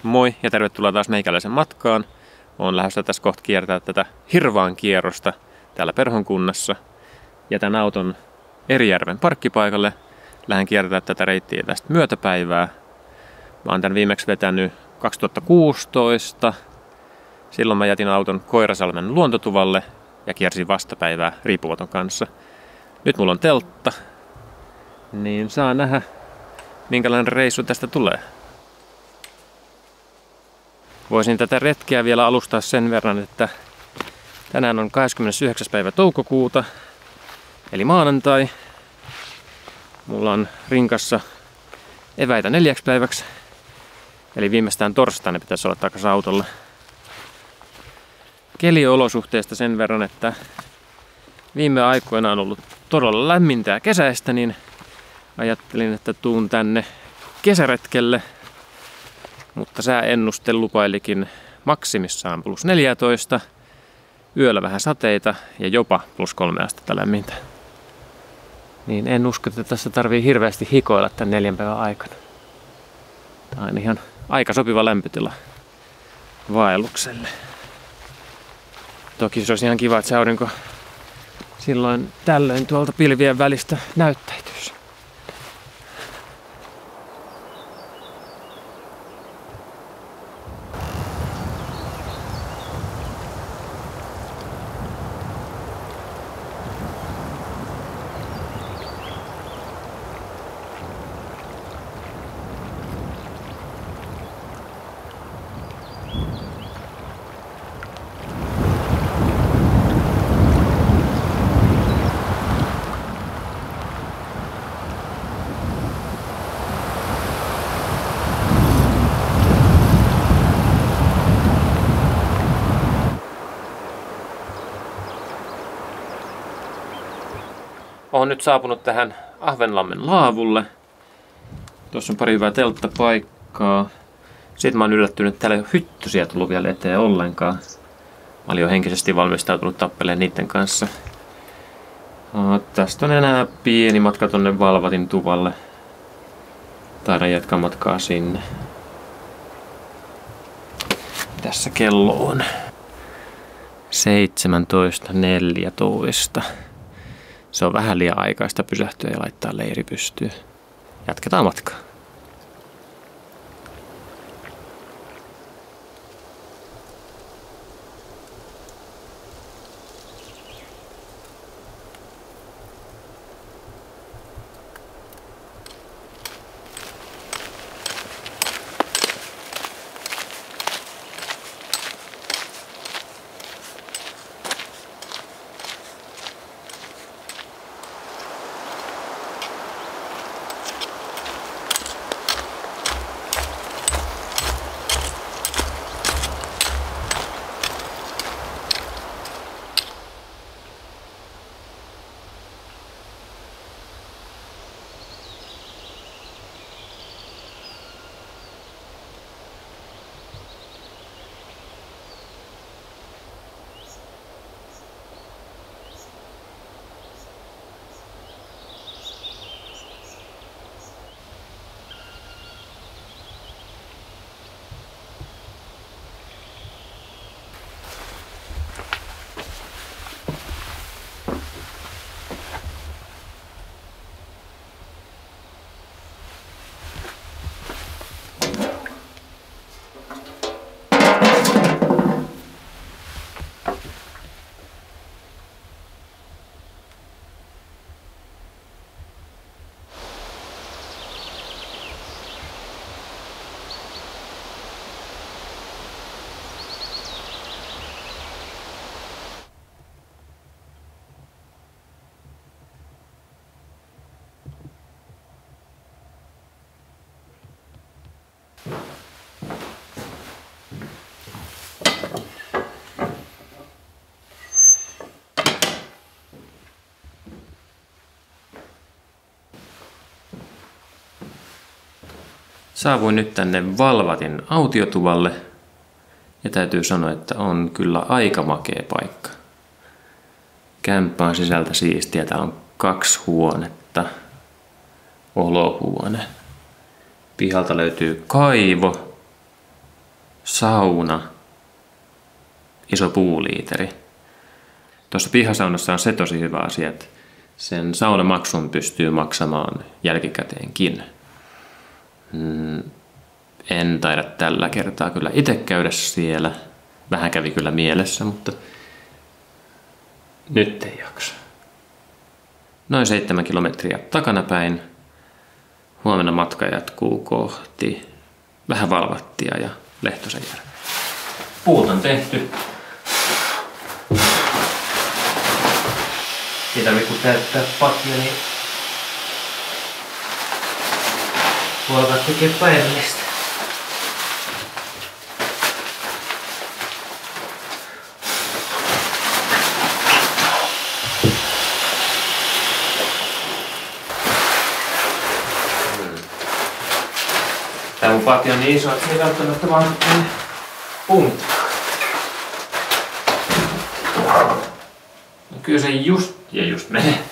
Moi ja tervetuloa taas meikäläisen matkaan. Olen lähdössä tässä kohta kiertää tätä Hirvaan kierrosta täällä Perhonkunnassa. Jätän auton Erijärven parkkipaikalle. Lähden kiertämään tätä reittiä tästä myötäpäivää. Mä oon tän viimeksi vetänyt 2016. Silloin mä jätin auton Koirasalmen luontotuvalle ja kiersin vastapäivää riippumaton kanssa. Nyt mulla on teltta, niin saa nähdä minkälainen reissu tästä tulee. Voisin tätä retkeä vielä alustaa sen verran, että tänään on 29. päivä toukokuuta, eli maanantai. Mulla on rinkassa eväitä 4 päiväksi, eli viimeistään torstaina pitäisi olla takaisin autolla. Keliolosuhteista sen verran, että viime aikoina on ollut todella lämmintä ja kesäistä, niin ajattelin, että tuun tänne kesäretkelle. Mutta sääennuste lupailikin maksimissaan +14, yöllä vähän sateita ja jopa +3 astetta lämmintä. Niin en usko, että tässä tarvii hirveästi hikoilla tämän 4 päivän aikana. Tämä on ihan aika sopiva lämpötila vaellukselle. Toki se olisi ihan kiva, että se aurinko silloin tällöin tuolta pilvien välistä näyttäytyisi. Olen nyt saapunut tähän Ahvenlammen laavulle. Tuossa on pari hyvää telttapaikkaa. Sitten mä oon yllättynyt, että täällä ei ole hyttysiä tullut vielä eteen ollenkaan. Mä olin jo henkisesti valmistautunut tappeleen niiden kanssa. Tästä on enää pieni matka tonne Valvatin tuvalle. Taidan jatkaa matkaa sinne. Tässä kello on 17.14. Se on vähän liian aikaista pysähtyä ja laittaa leiri pystyyn. Jatketaan matkaa. Saavuin nyt tänne Valvatin autiotuvalle ja täytyy sanoa, että on kyllä aika makea paikka. Kämppä on sisältä siistiä. Täällä on 2 huonetta, olohuone. Pihalta löytyy kaivo sauna, iso puuliiteri. Tuossa pihasaunassa on se tosi hyvä asia, että sen saunamaksun pystyy maksamaan jälkikäteenkin. En taida tällä kertaa kyllä itse käydä siellä. Vähän kävi kyllä mielessä, mutta nyt ei jaksa. Noin 7 kilometriä takanapäin. Huomenna matka jatkuu kohti vähän Valvattia ja Lehtosenjärveä. Puut on tehty. Ei tarvitse kun täyttää patja, niin voi alkaa tekemään päivällistä. Tää mun patja on niin iso, että se ei välttämättä vaan punta. No kyllä se just menee.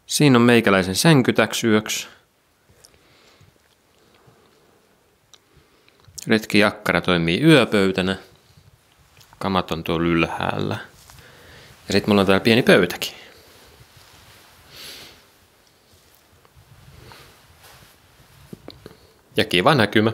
Siinä on meikäläisen sänky täks yöks. Retkijakkara toimii yöpöytänä. Kamat on tuolla ylhäällä. Ja sit mulla on täällä pieni pöytäkin. Ja kiva näkymä.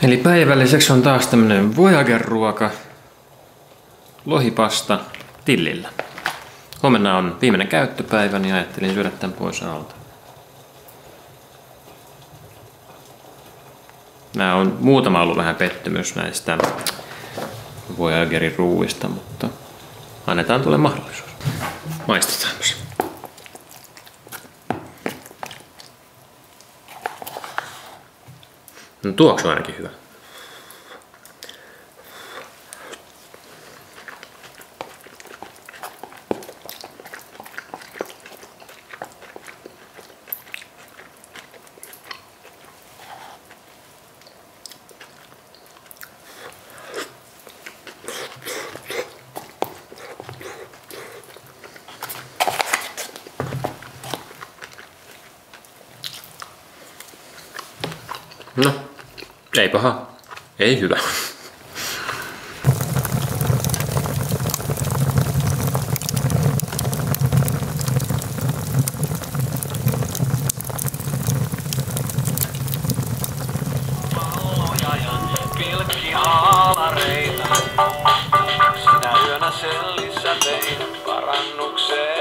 Eli päivälliseksi on taas tämmönen Voyager-ruoka. Lohipasta tillillä. Huomenna on viimeinen käyttöpäivä, niin ajattelin syödä tämän pois alta. Nämä on muutama ollut vähän pettymys näistä Voyagerin ruuista, mutta annetaan tulle mahdollisuus. Maistetaan se. No tuoksu on ainakin hyvä. No, ei paha. Ei hyvä. Palloja ja pilkkihaalareita. Sinä yönä sellissä tein parannukseen.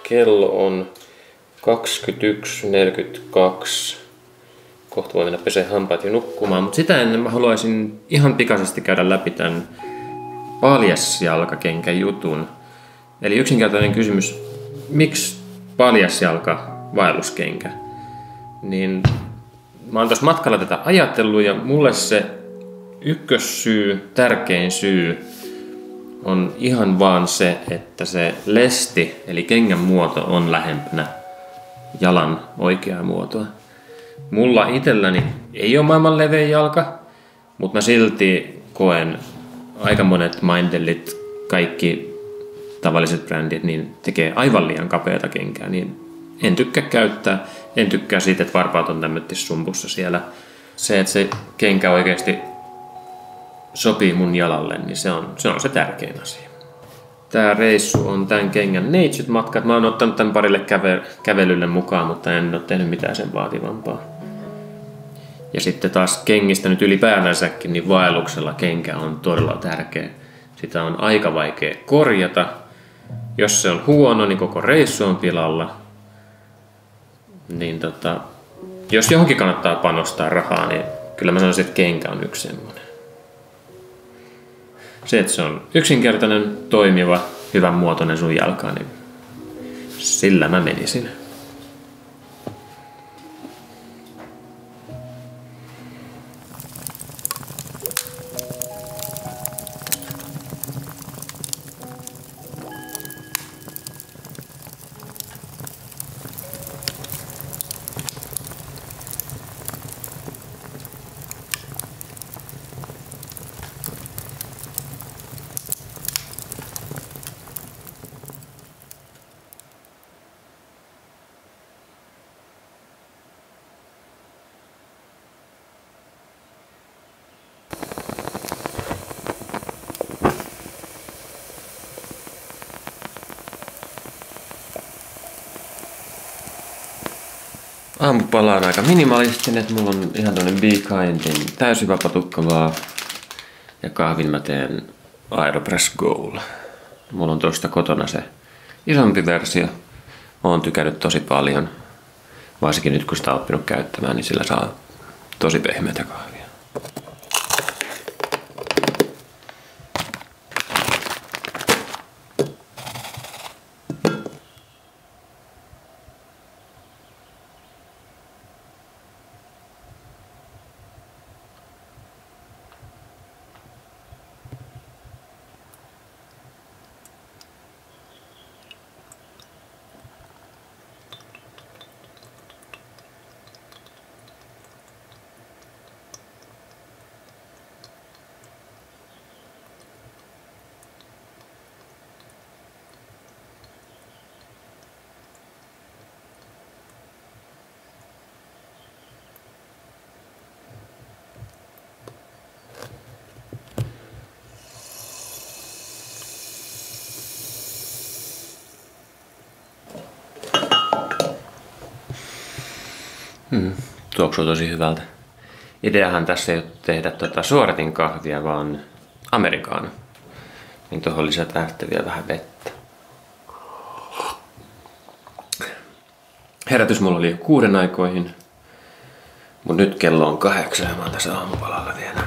Kello on 21.42. Kohta voi mennä pesee hampaat ja nukkumaan, mutta sitä ennen mä haluaisin ihan pikaisesti käydä läpi tämän paljasjalkakenkän jutun. Eli yksinkertainen kysymys, miksi paljasjalka vaelluskenkä? Niin mä oon tuossa matkalla tätä ajatellut ja mulle se ykkössyy, tärkein syy on ihan vaan se, että se lesti, eli kengän muoto on lähempänä jalan oikeaa muotoa. Mulla itselläni ei ole maailman levein jalka, mutta mä silti koen aika monet Mindellit, kaikki tavalliset brändit, niin tekee aivan liian kapeata kenkää, niin en tykkää käyttää. En tykkää siitä, että varpaat on tämmötti sumpussa siellä. Se, että se kenkä oikeasti sopii mun jalalle, niin se on se tärkein asia. Tää reissu on tämän kengän neitsyt-matkat. Mä oon ottanut tän parille kävelylle mukaan, mutta en ole tehnyt mitään sen vaativampaa. Ja sitten taas kengistä nyt ylipäätänsäkin, niin vaelluksella kenkä on todella tärkeä. Sitä on aika vaikea korjata. Jos se on huono, niin koko reissu on pilalla. Niin jos johonkin kannattaa panostaa rahaa, niin kyllä mä sanoisin, että kenkä on yksi semmoinen. Se, että se on yksinkertainen, toimiva, hyvän muotoinen sun jalkaan, niin sillä mä menisin. Aamupala on aika minimalistinen, että mulla on ihan toinen Be Kindin täysjyväpatukka vaan. Ja kahvin mä teen Aeropress Goal. Mulla on tuosta kotona se isompi versio. Oon tykännyt tosi paljon. Varsinkin nyt kun sitä on oppinut käyttämään, niin sillä saa tosi pehmeätä kahvia. Tuoksuu tosi hyvältä. Ideahan tässä ei ole tehdä suoratin kahvia, vaan americano. Niin tuohon lisätään sitten vielä vähän vettä. Herätys mulla oli jo 6 aikoihin. Mut nyt kello on 8 ja mä oon tässä aamupalalla vielä.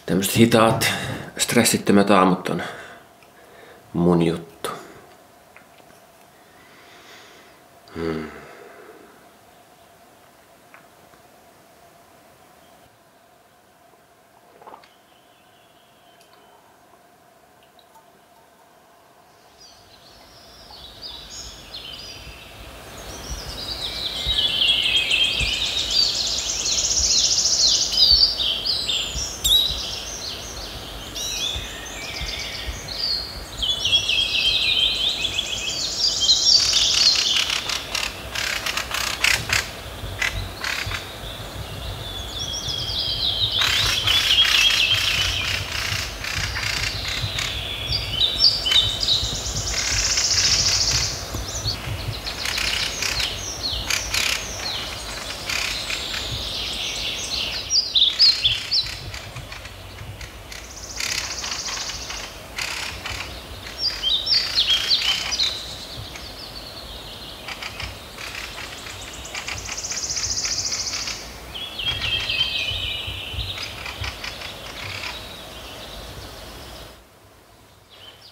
Tämmöset hitaat, stressittömät aamut on mun juttu.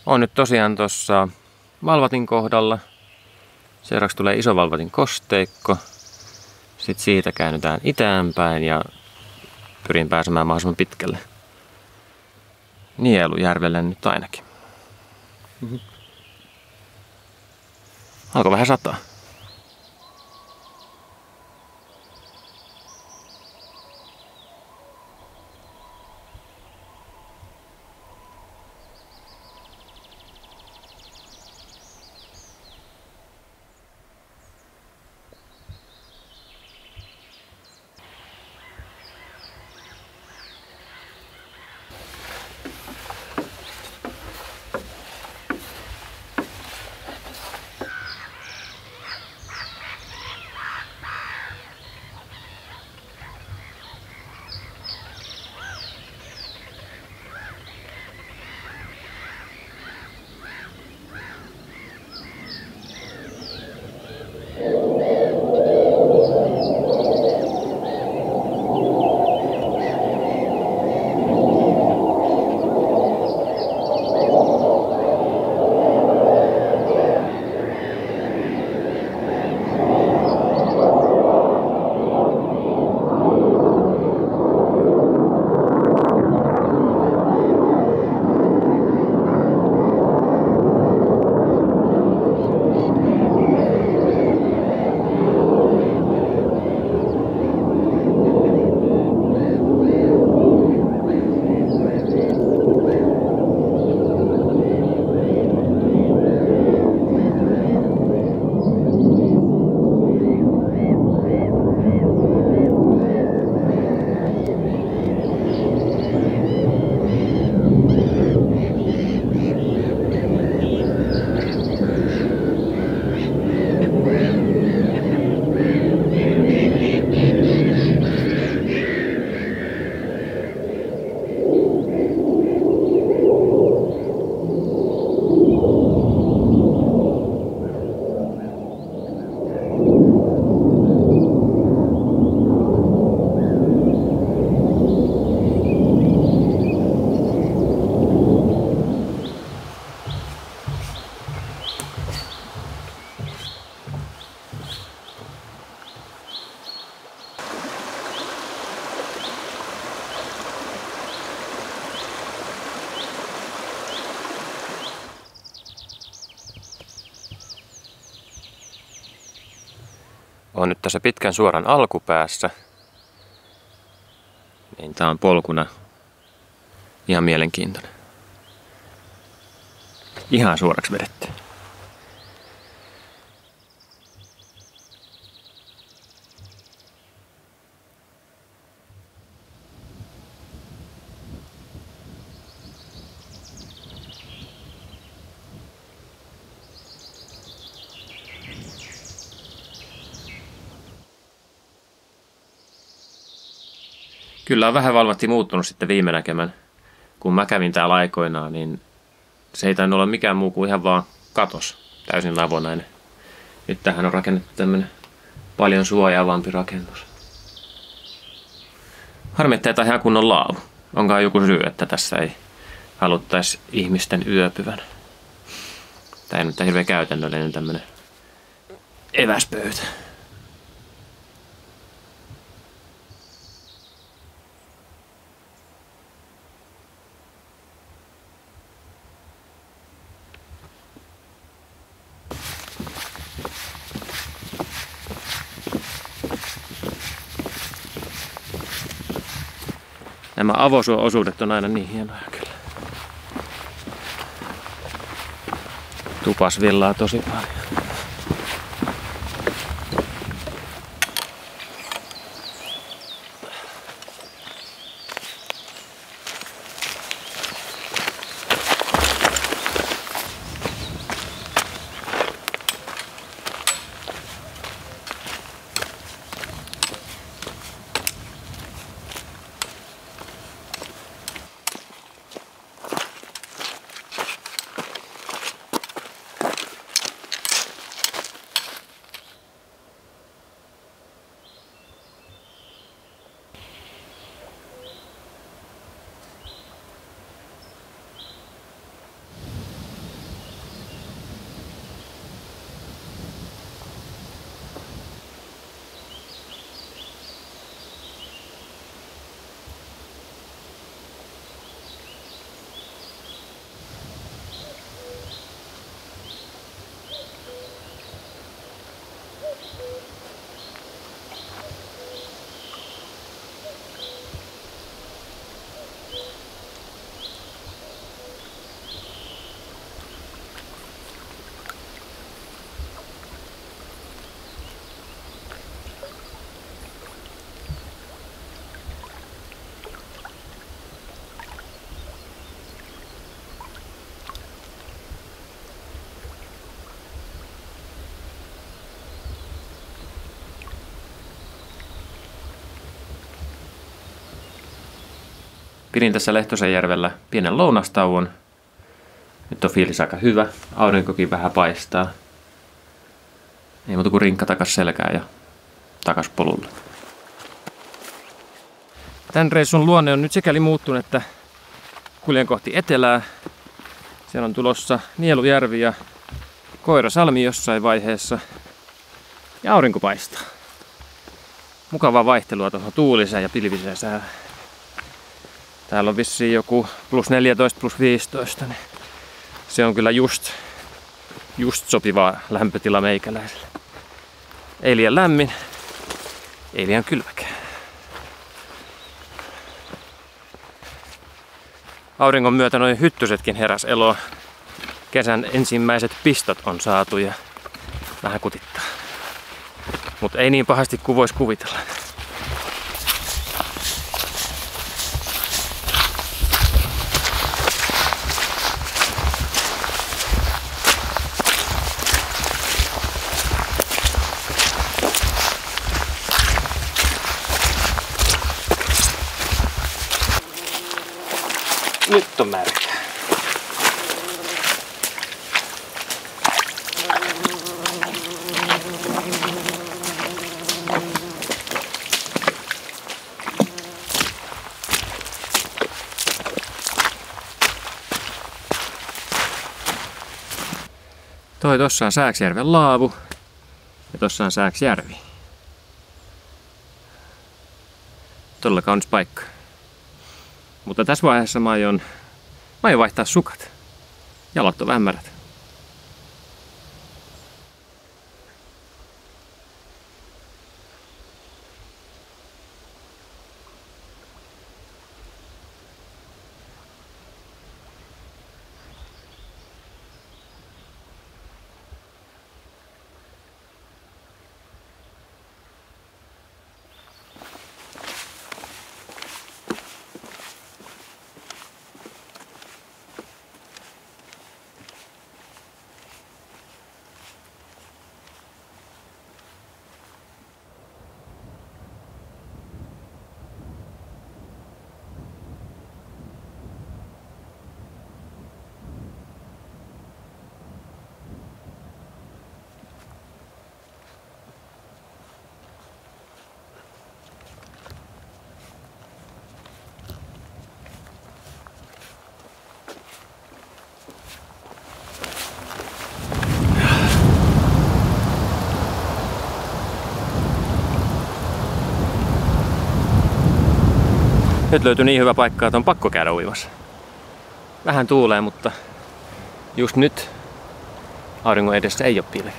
On nyt tosiaan tuossa valvatin kohdalla. Seuraavaksi tulee iso valvatin kosteikko. Sitten siitä käännytään itäänpäin ja pyrin pääsemään mahdollisimman pitkälle. Nielujärvelle nyt ainakin. Alkoi vähän sataa. on nyt tässä pitkän suoran alkupäässä. Niin tää on polkuna ihan mielenkiintoinen. Ihan suoraksi vedetty. Kyllä on vähän valmasti muuttunut sitten viime näkemän. Kun mä kävin täällä aikoinaan, niin se ei tainnut olla mikään muu kuin ihan vaan katos. Täysin avonainen. Nyt tähän on rakennettu tämmönen paljon suojaavampi rakennus. Harmi, että tää ihan kunnon laavu. Onkaan joku syy, että tässä ei haluttaisi ihmisten yöpyvän. Tää ei nyt hirveän käytännöllinen tämmönen eväspöytä. Nämä avosuo-osuudet on aina niin hienoja kyllä. Tupasvillaa tosi paljon. Pidin tässä Lehtosenjärvellä pienen lounastauon. Nyt on fiilis aika hyvä. Aurinkokin vähän paistaa. Ei muuta kuin rinkka takas selkään ja takas polulle. Tän reissun luonne on nyt sikäli muuttunut, että kuljen kohti etelää. Siellä on tulossa Nielujärvi ja Koirasalmi jossain vaiheessa. Ja aurinko paistaa. Mukavaa vaihtelua tuohon tuuliseen ja pilviseen säähän. Täällä on vissiin joku +14, +15, niin se on kyllä just sopiva lämpötila meikäläiselle. Ei liian lämmin, ei liian kylmäkään. Auringon myötä noin hyttysetkin heräs eloon. Kesän ensimmäiset pistot on saatu ja vähän kutittaa. Mutta ei niin pahasti kuin voisi kuvitella. Nyt on märkä. Tossa on Sääksjärven laavu ja tossa on Sääksjärvi. Todella kaunis paikka. Mutta tässä vaiheessa mä aion vaihtaa sukat. Jalat on vähän märät. Nyt löytyi niin hyvä paikka, että on pakko käydä uimassa. Vähän tuulee, mutta just nyt auringon edessä ei ole pilviä.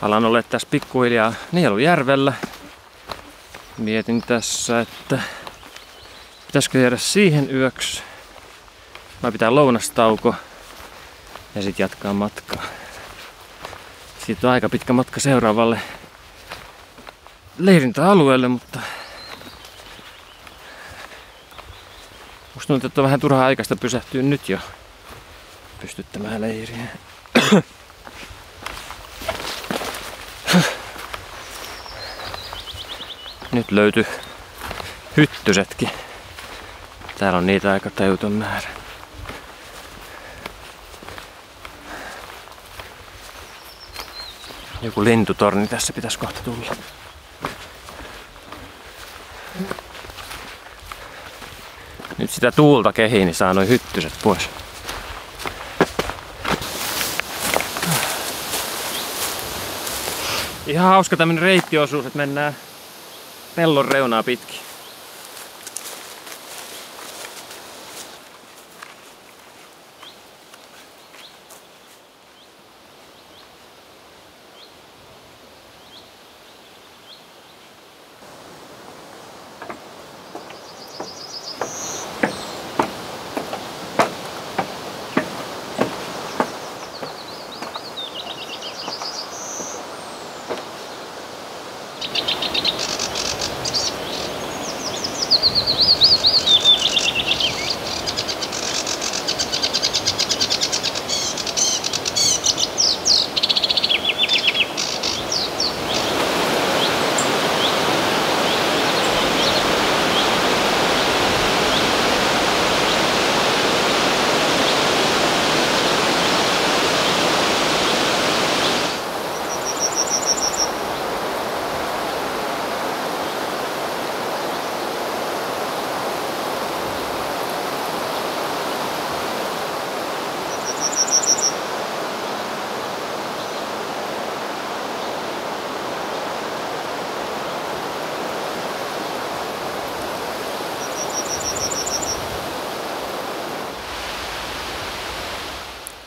Alan olla tässä pikkuhiljaa Nielujärvellä. Mietin tässä, että pitäisikö jäädä siihen yöksi vai pitää lounastauko ja sitten jatkaa matkaa. Siitä on aika pitkä matka seuraavalle leirintäalueelle, mutta musta tuntuu, että on vähän turhaa aikaista pysähtyä nyt jo pystyttämään leiriä. Nyt löytyi hyttysetkin. Täällä on niitä aika tajuton määrä. Joku lintutorni tässä pitäisi kohta tulla. Nyt sitä tuulta kehiin, niin saa noin hyttyset pois. Ihan hauska tämmönen reittiosuus, että mennään pellon reunaa pitkin.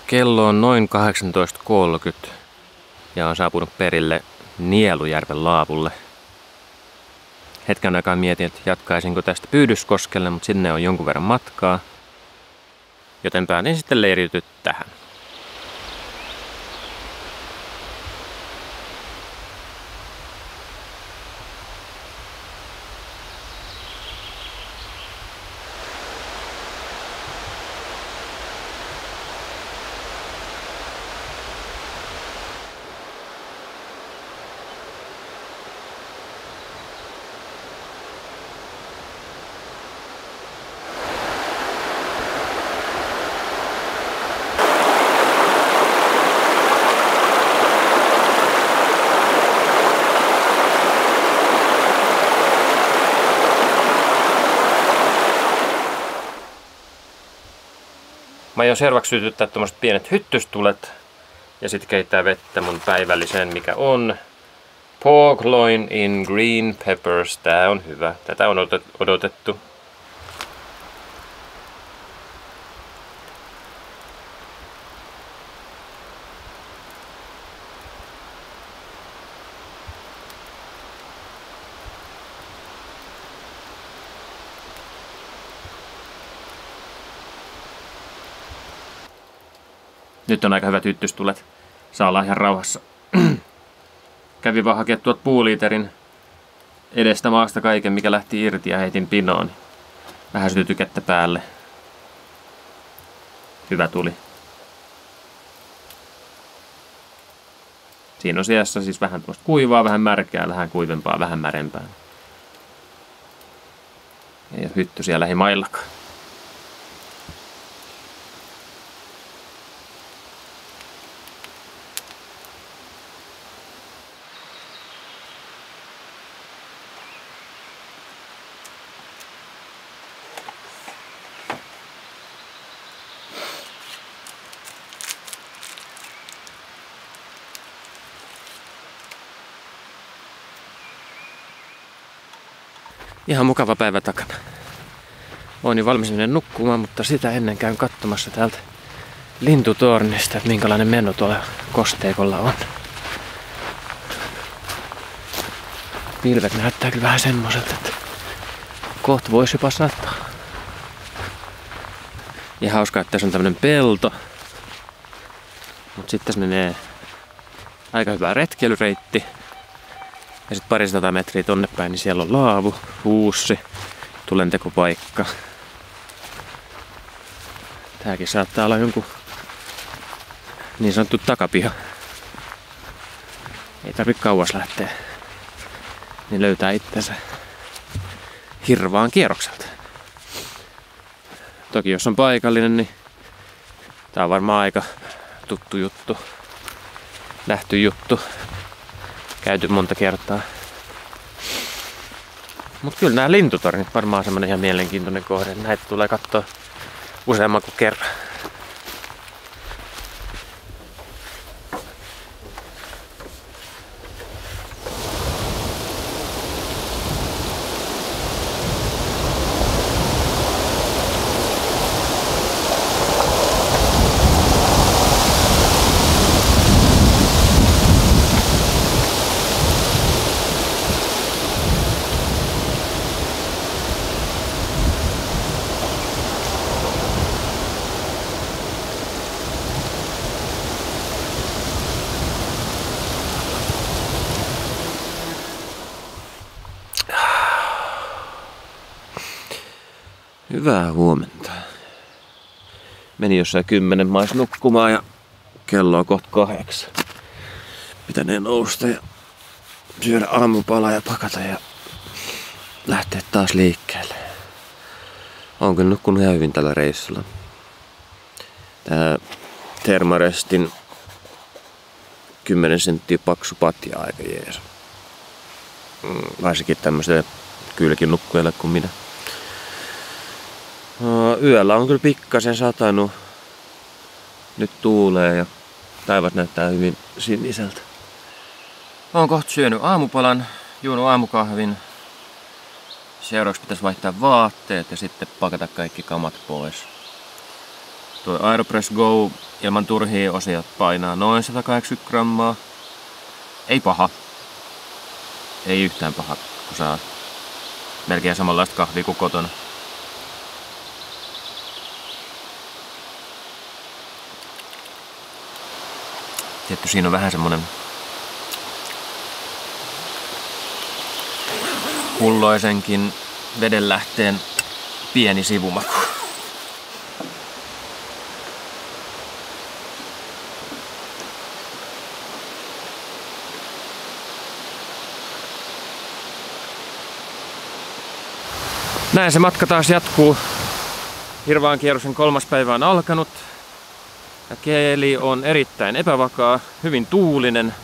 Kello on noin 18.30 ja on saapunut perille Nielujärven laavulle. Hetken aikaa mietin, että jatkaisinko tästä Pyydyskoskelle, mutta sinne on jonkun verran matkaa. Joten päätin sitten leiriytyä tähän. Mä aion seuraavaksi sytyttää tommoset pienet hyttystulet ja sit keittää vettä mun päivälliseen, mikä on pork loin in green peppers. Tää on hyvä. Tätä on odotettu. Nyt on aika hyvät hyttystulet. Saa olla ihan rauhassa. Kävin vaan hakemaan tuolta puuliiterin edestä maasta kaiken, mikä lähti irti ja heitin pinoon. Vähän sytytyi kättä päälle. Hyvä tuli. Siinä on sijassa siis vähän tuosta kuivaa, vähän märkää, vähän kuivempaa, vähän märempää. Ei ole hyttysiä lähimaillakaan. Ihan mukava päivä takana. Oon jo valmis mennä nukkumaan, mutta sitä ennen käyn katsomassa täältä lintutornista, että minkälainen meno tuolla kosteikolla on. Pilvet näyttää kyllä vähän semmoiselta, että kohta voisi jopa sataa. Ja hauskaa, että tässä on tämmönen pelto. Mut sitten tässä menee aika hyvä retkeilyreitti. Ja sitten parisataa metriä tonne päin, niin siellä on laavu, huussi, tulentekopaikka. Tääkin saattaa olla jonkun niin sanottu takapiha. Ei tarvitse kauas lähteä, niin löytää itsensä hirvaan kierrokselta. Toki jos on paikallinen, niin tää on varmaan aika tuttu juttu, nähty juttu, käyty monta kertaa. Mut kyllä nämä lintutornit varmaan semmonen ihan mielenkiintoinen kohde. Näitä tulee katsoa useamman kuin kerran. Hyvää huomenta. Meni jossain 10 mais nukkumaan ja kello on kohta 8. Pitäneen nousta ja syödä aamupalaa ja pakata ja lähteä taas liikkeelle. Oon kyllä nukkunut ihan hyvin tällä reissulla. Tää Thermarestin 10 senttiä paksu patja aika jees. Varsinkin tämmöiselle kylläkin nukkujalle kuin minä. Yöllä on kyllä pikkasen satanut. Nyt tuulee ja taivas näyttää hyvin siniseltä. Oon kohta syönyt aamupalan, juonut aamukahvin. Seuraavaksi pitäisi vaihtaa vaatteet ja sitten pakata kaikki kamat pois. Tuo Aeropress Go ilman turhia osia painaa noin 180 grammaa. Ei paha. Ei yhtään paha, kun saa melkein samanlaista kahvia kuin kotona. Tietty siinä on vähän semmonen pulloisenkin vedenlähteen pieni sivumaku. Näin se matka taas jatkuu. Hirvaan kierroksen 3. päivä on alkanut. Ja keli on erittäin epävakaa, hyvin tuulinen.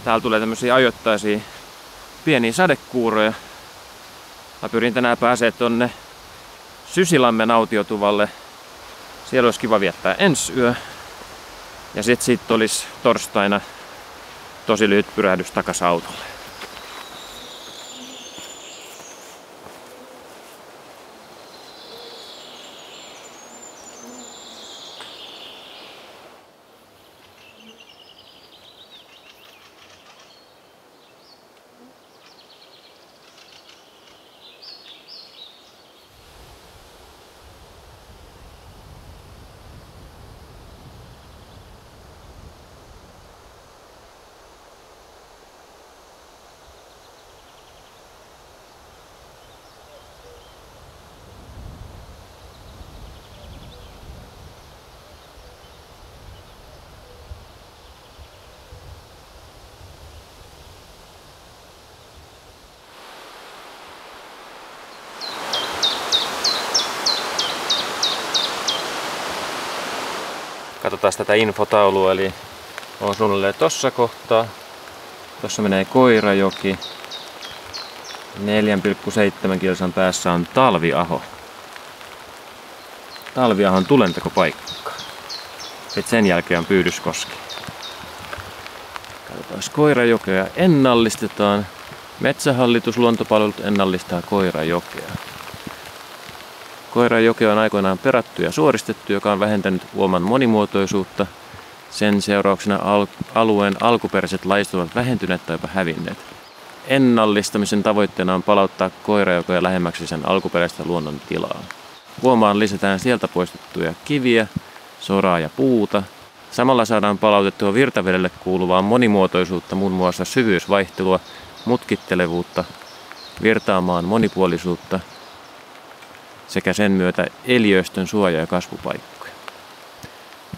Täällä tulee tämmöisiä ajoittaisia pieniä sadekuuroja. Mä pyrin tänään pääsee tonne Sysilammen autiotuvalle. Siellä olisi kiva viettää ensi yö. Ja sit siitä olisi torstaina tosi lyhyt pyrähdys takas autolle. Katsotaan tätä infotaulua, eli on suunnilleen tossa kohtaa. Tossa menee Koirajoki. 4,7 kilsan päässä on Talviaho. Talviahon tulentekopaikka. Sitten sen jälkeen on Pyydyskoski. Katsotaan, Koirajokea ennallistetaan. Metsähallitus Luontopalvelut ennallistaa Koirajokea. Koirajoki on aikoinaan perattu ja suoristettu, joka on vähentänyt uoman monimuotoisuutta. Sen seurauksena alueen alkuperäiset lajit ovat vähentyneet tai jopa hävinneet. Ennallistamisen tavoitteena on palauttaa Koirajokia lähemmäksi sen alkuperäistä luonnon tilaa. Uomaan lisätään sieltä poistettuja kiviä, soraa ja puuta. Samalla saadaan palautettua virtavedelle kuuluvaa monimuotoisuutta, muun muassa syvyysvaihtelua, mutkittelevuutta, virtaamaan monipuolisuutta sekä sen myötä eliöstön suoja- ja kasvupaikkoja.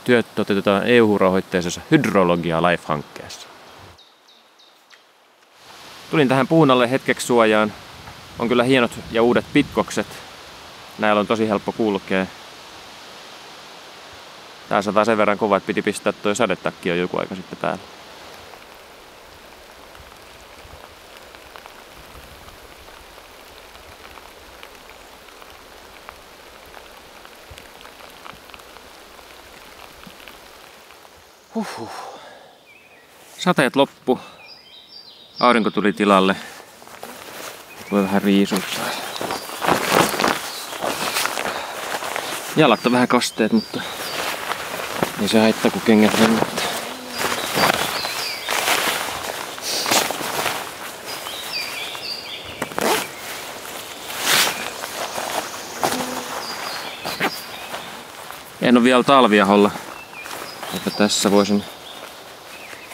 Työt toteutetaan EU-rahoitteisessa Hydrologia Life-hankkeessa. Tulin tähän puun alle hetkeksi suojaan. On kyllä hienot ja uudet pitkokset. Näillä on tosi helppo kulkea. Tää sataa sen verran kova, että piti pistää toi sadetakki jo joku aika sitten päälle. Sateet loppu. Aurinko tuli tilalle. Voi vähän riisuttaa. Jalat on vähän kasteet, mutta ei se haittaa, kun kengät lennättää. En ole vielä talviaholla, mutta tässä voisin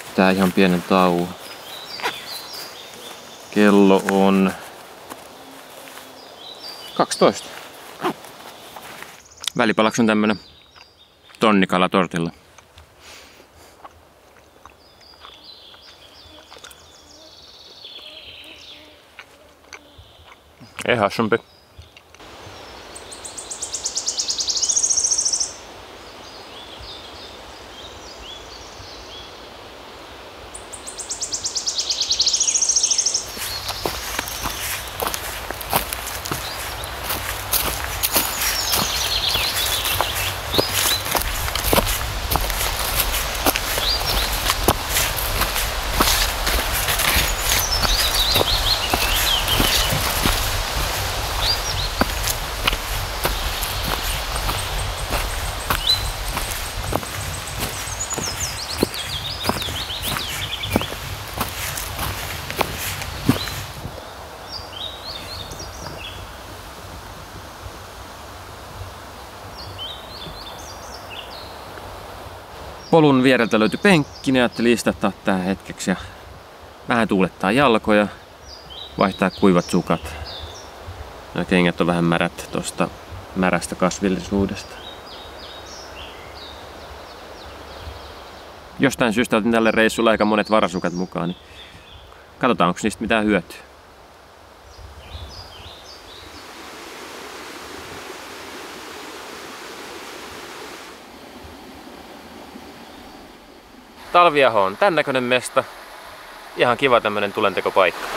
pitää ihan pienen tauon. Kello on 12. Välipalaksi on tämmönen tonnikala tortilla. Ei hassumpi. Polun viereltä löytyi penkki, niin ajattelin istuttaa tähän hetkeksi ja vähän tuulettaa jalkoja, vaihtaa kuivat sukat. Nämä kengät on vähän märät tosta märästä kasvillisuudesta. Jostain syystä otin tälle reissulle aika monet varasukat mukaan, niin katsotaan, onko niistä mitään hyötyä. Talviaho on tän näköinen mesta. Ihan kiva tämmönen tulentekopaikka.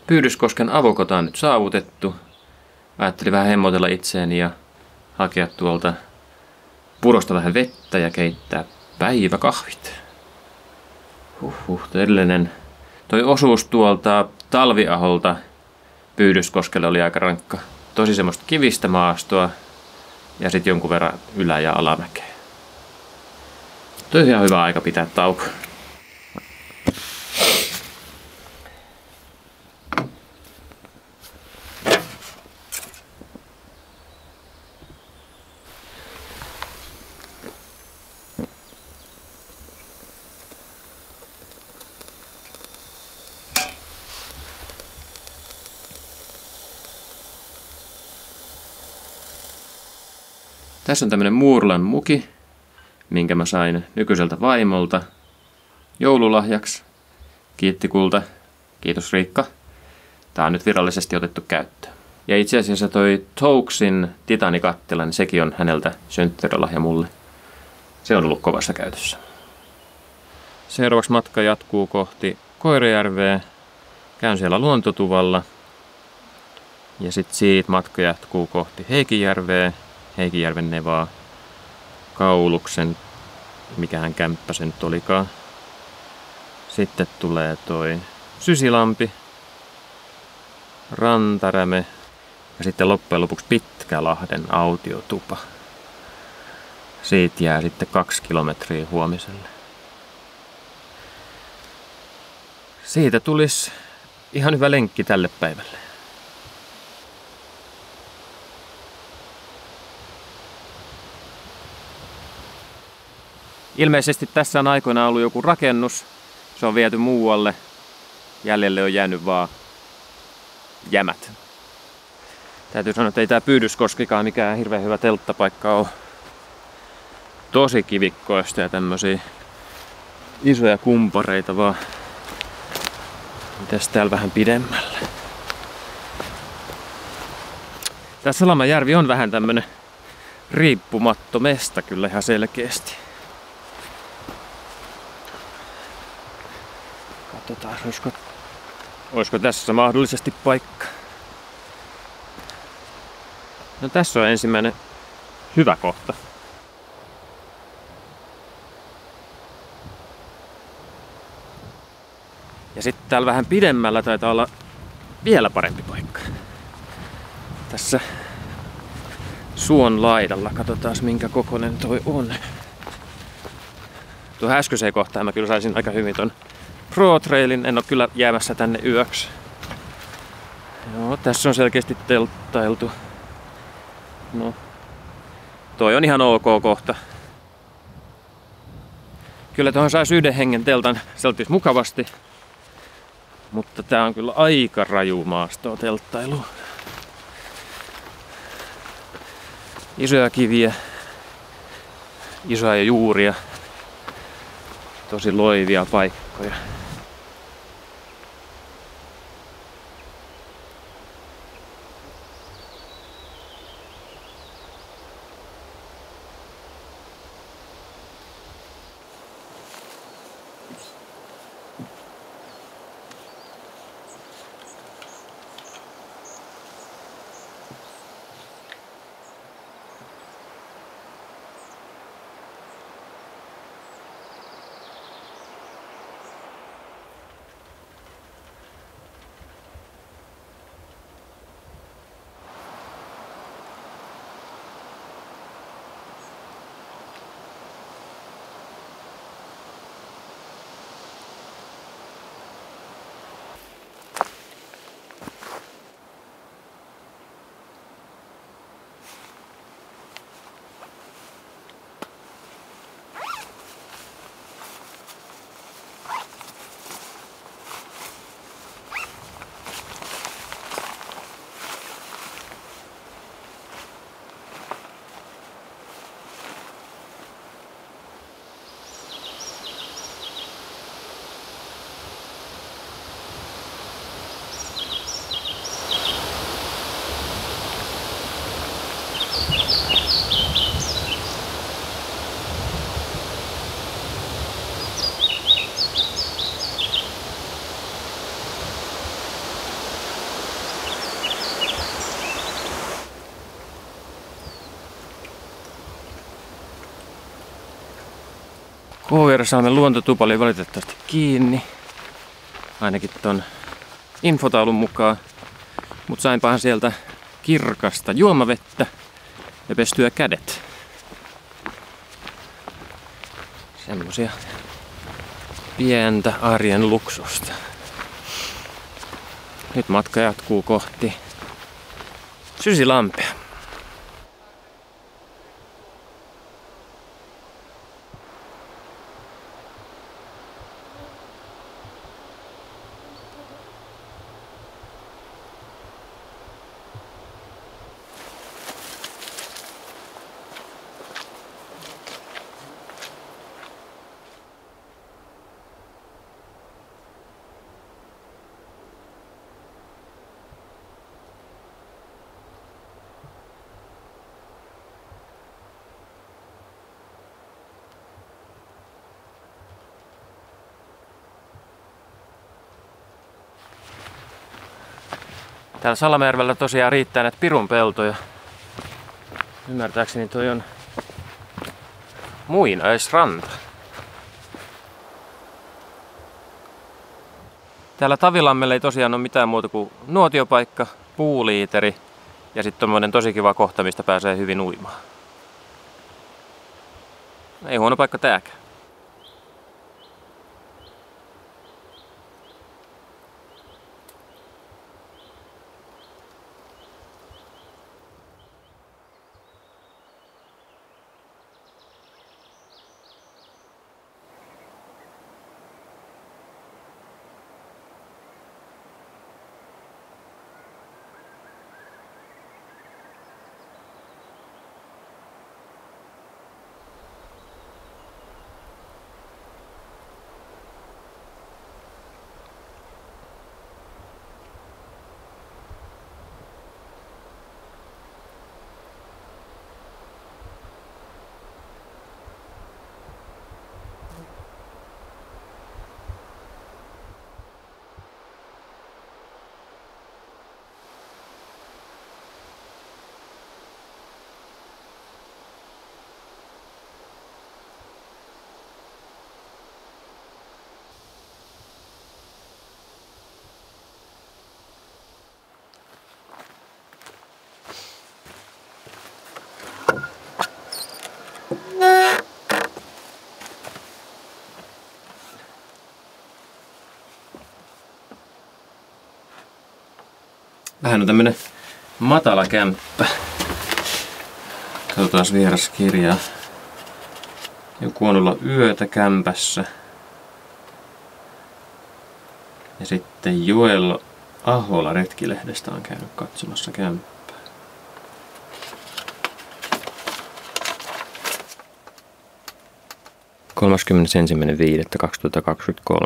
Pyydyskosken avokota on nyt saavutettu. Ajattelin vähän hemmotella itseäni ja hakea tuolta purosta vähän vettä ja keittää päiväkahvit. Todellinen. Toi osuus tuolta Talviaholta Pyydyskoskelle oli aika rankka. Tosi semmoista kivistä maastoa ja sitten jonkun verran ylä- ja alamäkeä. Toi on ihan hyvä aika pitää tauko. Tässä on tämmönen Muurlan muki, minkä mä sain nykyiseltä vaimolta joululahjaksi. Kiitti kulta. Kiitos Riikka. Tää on nyt virallisesti otettu käyttöön. Ja itse asiassa toi Touksin titanikattila, niin sekin on häneltä synttärälahja mulle. Se on ollut kovassa käytössä. Seuraavaksi matka jatkuu kohti Koirajärveä. Käyn siellä luontotuvalla. Ja sitten siitä matka jatkuu kohti Heikinjärveä, Heikinjärven nevaa, Kauluksen, mikähän kämppä se nyt olikaan. Sitten tulee toi Sysilampi, Rantaräme ja sitten loppujen lopuksi Pitkälahden autiotupa. Siitä jää sitten 2 kilometriä huomiselle. Siitä tulisi ihan hyvä lenkki tälle päivälle. Ilmeisesti tässä on aikoinaan ollut joku rakennus. Se on viety muualle. Jäljelle on jäänyt vaan jämät. Täytyy sanoa, että ei tää Pyydyskoskikaan mikään hirveän hyvä telttapaikka ole. Tosi kivikkoista ja tämmösiä isoja kumpareita vaan. Mitäs täällä vähän pidemmällä? Tää Salamajärvi on vähän tämmönen riippumatto mesta kyllä ihan selkeästi. Katsotaan, olisiko tässä mahdollisesti paikka. No tässä on ensimmäinen hyvä kohta. Ja sitten täällä vähän pidemmällä taitaa olla vielä parempi paikka. Tässä suon laidalla. Katsotaan minkä kokoinen toi on. Tuo äskeiseen kohtaan mä kyllä saisin aika hyvin ton Pro Trailin. En oo kyllä jäämässä tänne yöksi. Joo, tässä on selkeästi telttailtu. No, toi on ihan ok kohta. Kyllä tuohon saisi 1 hengen teltan selttis mukavasti. Mutta tää on kyllä aika raju maastoa telttailu. Isoja kiviä, isoja juuria, tosi loivia paikkoja. Kouveerasalmen luontotupa oli valitettavasti kiinni. Ainakin ton infotaulun mukaan. Mut sainpahan sieltä kirkasta juomavettä ja pestyä kädet. Semmosia pientä arjen luksusta. Nyt matka jatkuu kohti Sysilampea. Täällä Salamajärvellä tosiaan riittää näitä pirunpeltoja. Ymmärtääkseni toi on muinaisranta. Täällä Tavilammella ei tosiaan ole mitään muuta kuin nuotiopaikka, puuliiteri ja sitten tommonen tosi kiva kohta, mistä pääsee hyvin uimaan. Ei huono paikka tääkään. Vähän on tämmönen matala kämppä. Katsotaan vieraskirjaa. Joku on ollut yötä kämpässä. Ja sitten Joel Ahola Retkilehdestä on käynyt katsomassa kämppää. –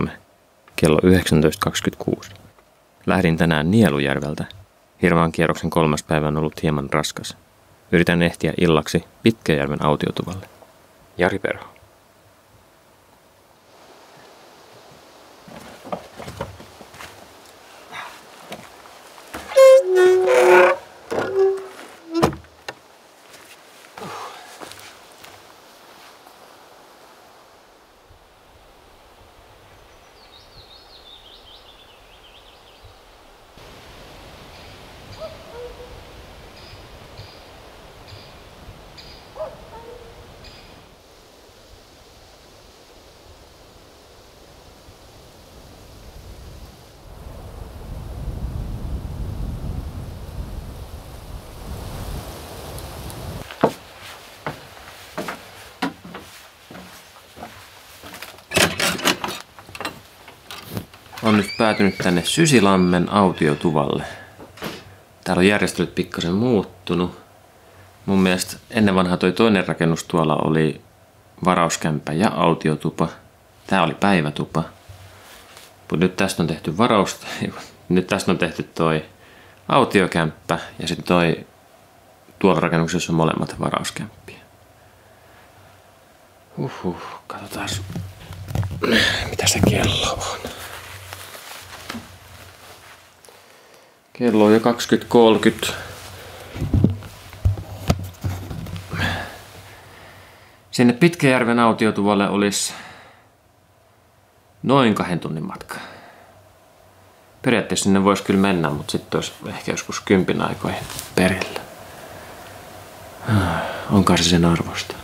31.5.2023 kello 19.26. Lähdin tänään Nielujärveltä. Hirvaan kierroksen 3. päivä on ollut hieman raskas. Yritän ehtiä illaksi Pitkäjärven autiotuvalle. Jari Perho. On nyt päätynyt tänne Sysilammen autiotuvalle. Täällä on järjestelyt pikkasen muuttunut. Mun mielestä ennen vanhaa toi toinen rakennus tuolla oli varauskämppä ja autiotupa. Tää oli päivätupa. Mutta nyt tästä on tehty varausta. Nyt tästä on tehty toi autiokämppä ja sitten toi tuolla rakennuksessa on molemmat varauskämppiä. Katsotaan mitä se kello on. Kello on jo 20.30. Sinne Pitkäjärven autiotuvalle olisi noin 2 tunnin matka. Periaatteessa sinne voisi kyllä mennä, mutta sitten olisi ehkä joskus 10 aikoihin perillä. Onkaan se sen arvosta.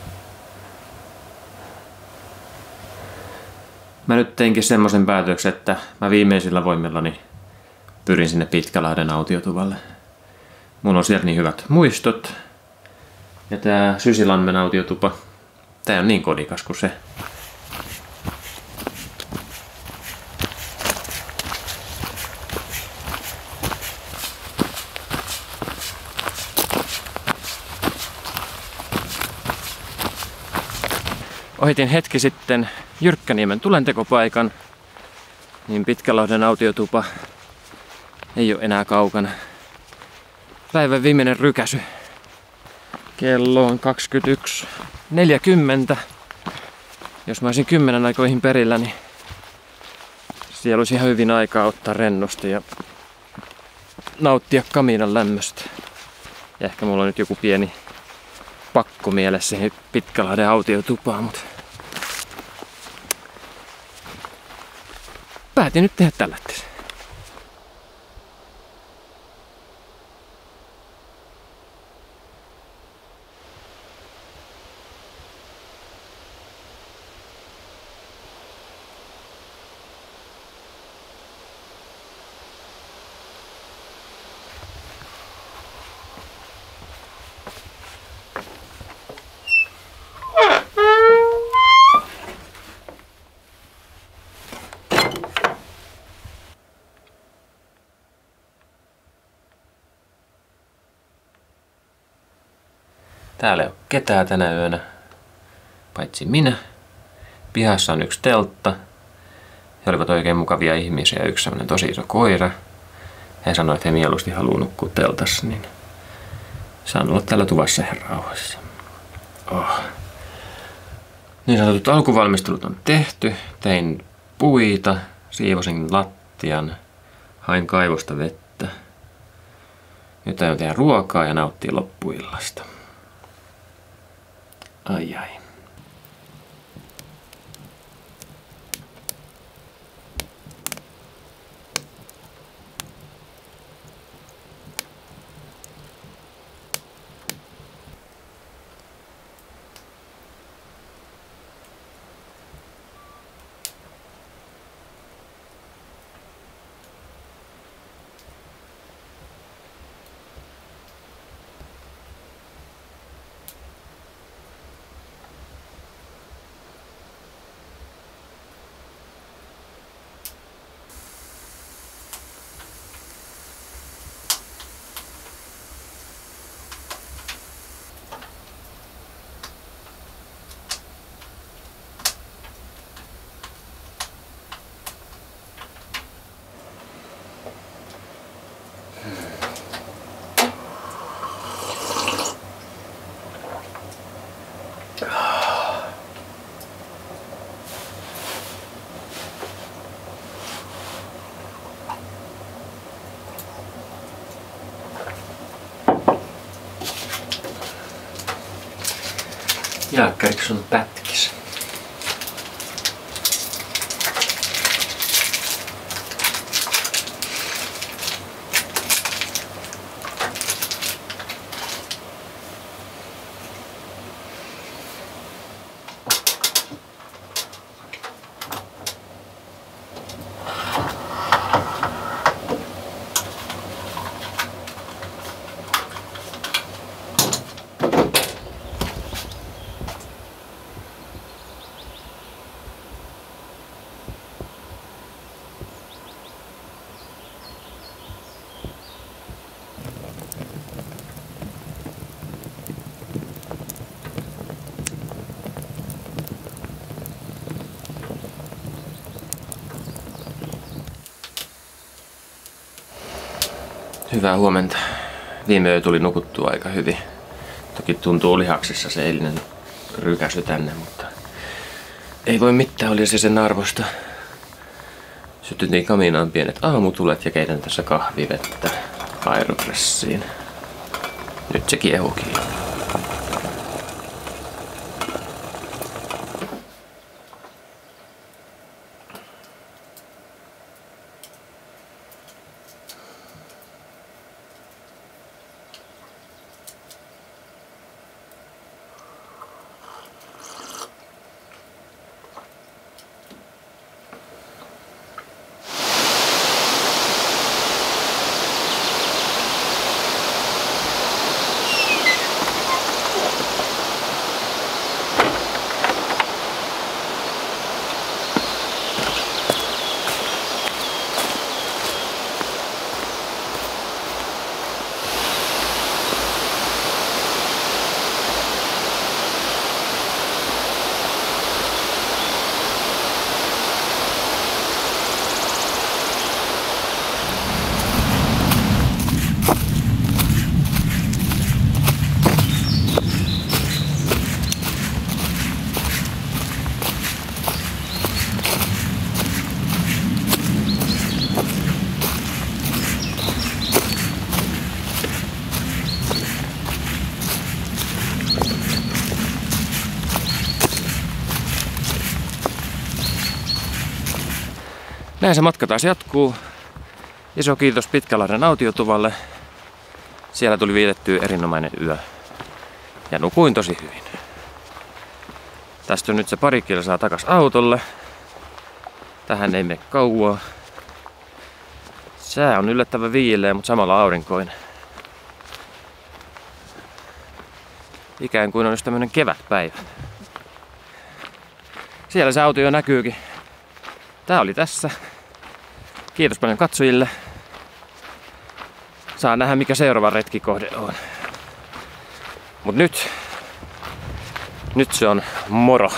Mä nyt teinkin semmoisen päätöksen, että mä viimeisillä voimillani pyrin sinne Pitkälahden autiotuvalle. Mulla on siellä niin hyvät muistot. Ja tää Sysilammen autiotupa, tää on niin kodikas kuin se. Ohitin hetki sitten Jyrkkäniemen tulentekopaikan, niin Pitkälahden autiotupa ei ole enää kaukana. Päivän viimeinen rykäsy. Kello on 21.40. Jos mä olisin 10 aikoihin perillä, niin siellä olisi ihan hyvin aikaa ottaa rennosti ja nauttia kamiinan lämmöstä. Ja ehkä mulla on nyt joku pieni pakko mielessä siihen Pitkälahden autiotupaan, mutta päätin nyt tehdä tällä. Täällä ei ole ketään tänä yönä, paitsi minä. Pihassa on yksi teltta. He olivat oikein mukavia ihmisiä, yksi sellainen tosi iso koira. He sanoivat, että he mieluusti haluaa nukkua teltassa, niin saan olla täällä tuvassa ihan rauhassa. Niin sanotut alkuvalmistelut on tehty. Tein puita, siivosin lattian, hain kaivosta vettä. Nyt aion tehdä ruokaa ja nauttia loppuillasta. Ai. Jaakkariksi sun pätkis. Hyvää huomenta. Viime yö tuli nukuttua aika hyvin. Toki tuntuu lihaksissa se eilinen rykäsy tänne, mutta ei voi mitään, oli se sen arvosta. Sytytin kamiinaan pienet aamutulet ja keitän tässä kahvivettä Aeropressiin. Nyt se kiehuukin. Näin se matka taas jatkuu. Iso kiitos Pitkälahden autiotuvalle. Siellä tuli vietettyä erinomainen yö. Ja nukuin tosi hyvin. Tästä on nyt se pari kilsaa takas autolle. Tähän ei mene kauaa. Sää on yllättävän viileä, mutta samalla aurinkoinen. Ikään kuin olisi tämmönen kevätpäivä. Siellä se auto jo näkyykin. Tää oli tässä. Kiitos paljon katsojille. Saa nähdä mikä seuraava retkikohde on. Mut nyt se on moro.